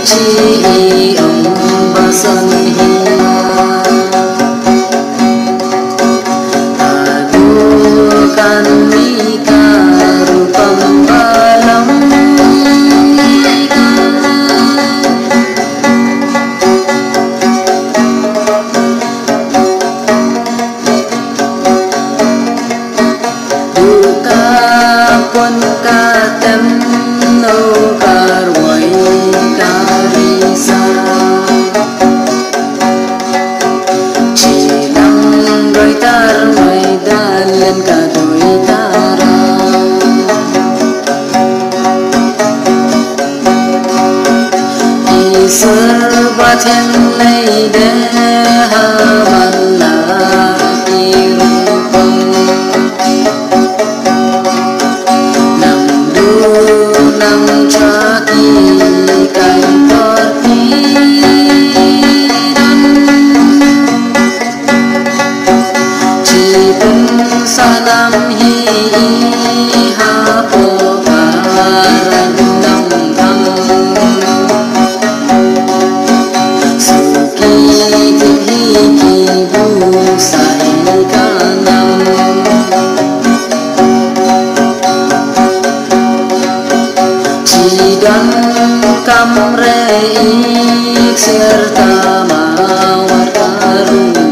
chi ông ba san hi adukan mi karupam balam duka pun katem no karwai karisa chilang đôi tar mai đan lên cả đôi tara isar bathen lay de ha malla irupam nang chaki kai torti chipun sanam hi ha po karan nam thang suki hi ki bu sai kanam dan kamre ik serta mawar karu